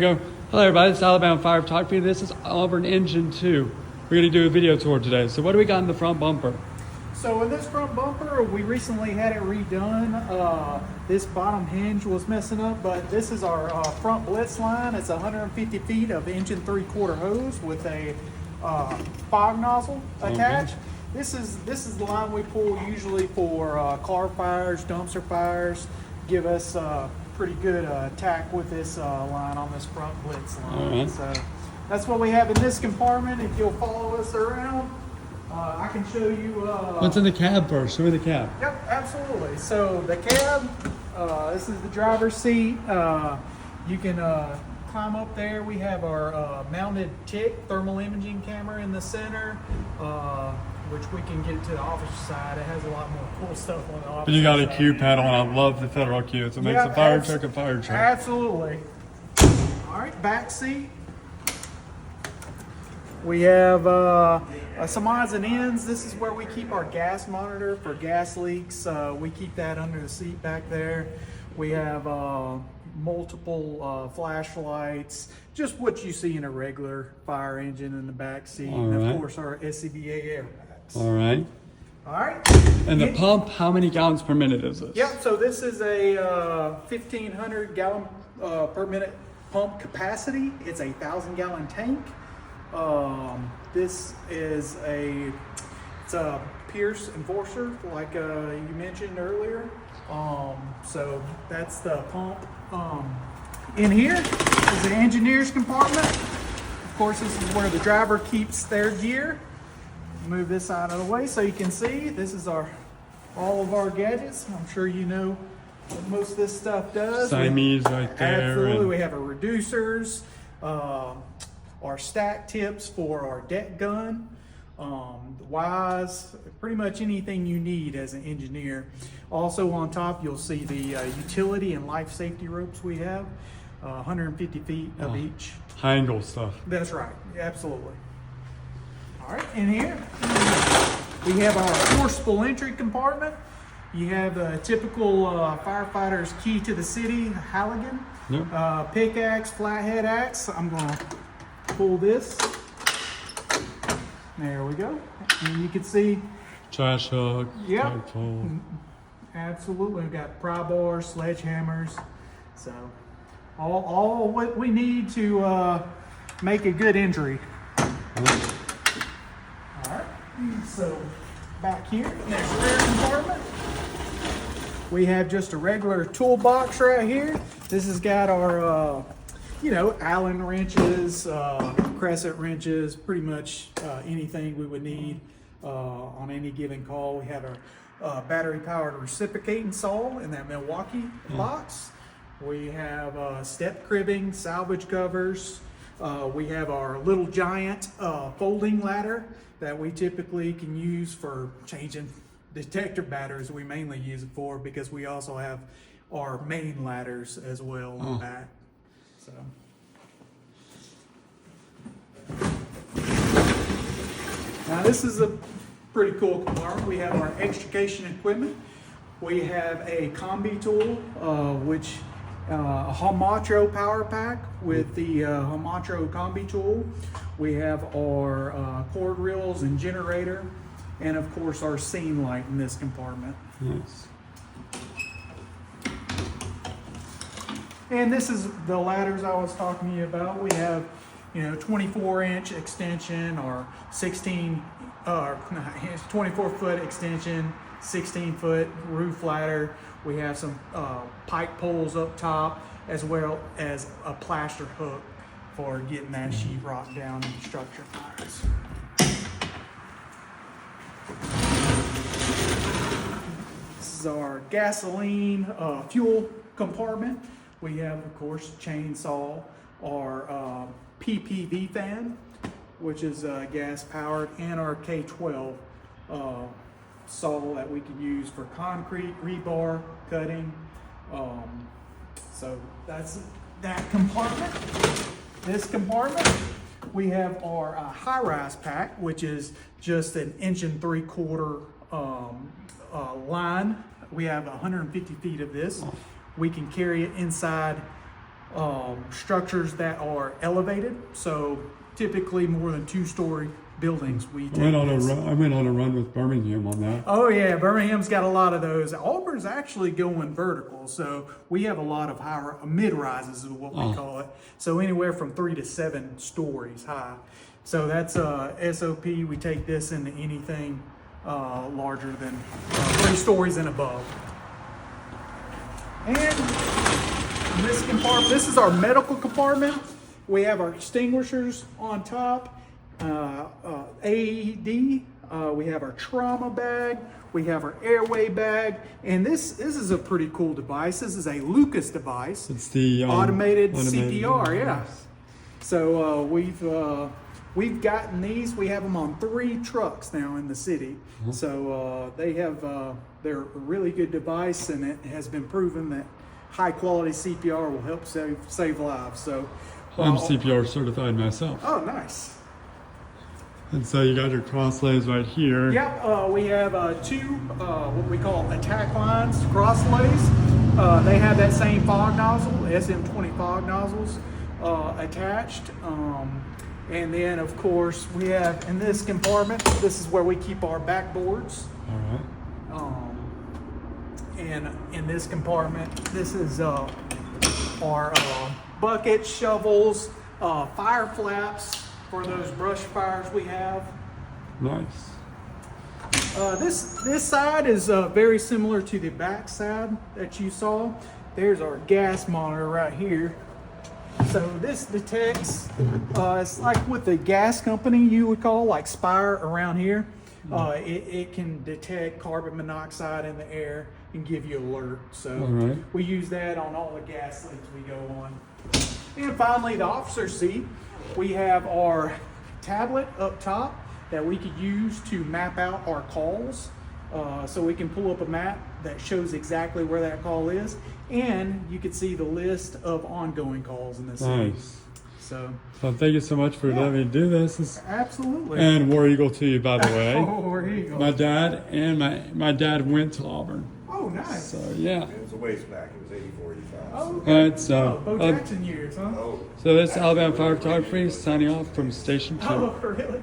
Go. Hello everybody, it's Alabama Fire Photography. This is Auburn Engine 2. We're going to do a video tour today. So what do we got in the front bumper? So in this front bumper, we recently had it redone. This bottom hinge was messing up, but this is our front blitz line. It's 150 feet of engine 3/4 hose with a fog nozzle attached. Okay. This is the line we pull usually for car fires, dumpster fires. Give us pretty good tack with this line on this front blitz line. So that's what we have in this compartment. If you'll follow us around, I can show you. What's in the cab first? Show me the cab. Yep, absolutely. So the cab, this is the driver's seat. You can climb up there. We have our mounted TIC thermal imaging camera in the center, which we can get to the office side. It has a lot more cool stuff on the office. But you got a side. Q panel, and I love the federal Q. It makes a fire truck a fire truck. Absolutely. All right, back seat. We have some odds and ends. This is where we keep our gas monitor for gas leaks. We keep that under the seat back there. We have multiple flashlights, just what you see in a regular fire engine in the back seat. And of course our SCBA airbags. All right. All right. And the pump, how many gallons per minute is this? Yep, so this is a 1,500 gallon per minute pump capacity. It's a 1,000-gallon tank. This is it's a Pierce Enforcer, like you mentioned earlier. So that's the pump. In here is the engineer's compartment. Of course, this is where the driver keeps their gear. Move this out of the way so you can see. This is all of our gadgets. I'm sure you know what most of this stuff does. Siamese right there. Absolutely. We have our reducers, our stack tips for our deck gun, the Ys, pretty much anything you need as an engineer. Also on top, you'll see the utility and life safety ropes we have, 150 feet of each. High angle stuff. That's right, absolutely. All right, in here, we have our forcible entry compartment. You have the typical firefighter's key to the city, Halligan, pickaxe, flathead axe. I'm gonna pull this. There we go. And you can see. Trash hook. Yep. Absolutely. We've got pry bars, sledgehammers. So all what we need to make a good injury. All right. So back here in this rear compartment, we have just a regular toolbox right here. This has got our Allen wrenches, crescent wrenches, pretty much anything we would need on any given call. We have our battery-powered reciprocating saw in that Milwaukee box. We have step cribbing, salvage covers. We have our little giant folding ladder that we typically can use for changing detector batteries. We mainly use it for because we also have our main ladders as well on the back. So. Now this is a pretty cool compartment. We have our extrication equipment. We have a combi tool, which a Hamatro power pack with the Hamatro combi tool. We have our cord reels and generator, and of course our scene light in this compartment. Nice. And this is the ladders I was talking to you about. We have, 24-inch extension or 24-foot extension, 16-foot roof ladder. We have some pike poles up top, as well as a plaster hook for getting that sheetrock down in structure fires. This is our gasoline fuel compartment. We have, of course, chainsaw, our PPV fan, which is gas powered, and our K12 saw that we can use for concrete rebar cutting. So that's that compartment. This compartment, we have our high-rise pack, which is just an 1 3/4 line. We have 150 feet of this. We can carry it inside structures that are elevated. So typically more than 2-story buildings. I went on a run with Birmingham on that. Oh yeah, Birmingham's got a lot of those. Auburn's actually going vertical, so we have a lot of mid-rises is what we call it. So anywhere from 3 to 7 stories high. So that's SOP. We take this into anything larger than 3 stories and above. And in this compartment, this is our medical compartment. We have our extinguishers on top. AED, we have our trauma bag, we have our airway bag, and this is a pretty cool device. This is a Lucas device. It's the automated CPR, yeah. So we've gotten these. We have them on 3 trucks now in the city. So they're a really good device, and it has been proven that high quality CPR will help save lives. So I'm CPR certified myself. oh, nice. And so you got your crosslays right here. Yep, we have 2 what we call attack lines, crosslays. They have that same fog nozzle, SM20 fog nozzles attached. And then of course we have in this compartment, this is where we keep our backboards. All right. And in this compartment, this is our buckets, shovels, fire flaps, for those brush fires we have. Nice. This side is very similar to the back side that you saw. There's our gas monitor right here. So this detects, it's like with the gas company you would call, like Spire around here. It can detect carbon monoxide in the air and give you alert. So we use that on all the gas leaks we go on. And finally, the officer seat. We have our tablet up top that we could use to map out our calls. So we can pull up a map that shows exactly where that call is. And you can see the list of ongoing calls in this. Nice. So thank you so much for letting me do this. Absolutely. And War Eagle to you, by the way. Oh, War Eagle. My dad and my dad went to Auburn. Oh, nice. So yeah. It was a ways back. It was 84, 85. Oh, okay. Right, so Bo Jackson years, huh? Oh, so this is Alabama Fire Photography signing off from Station 2. Oh, really?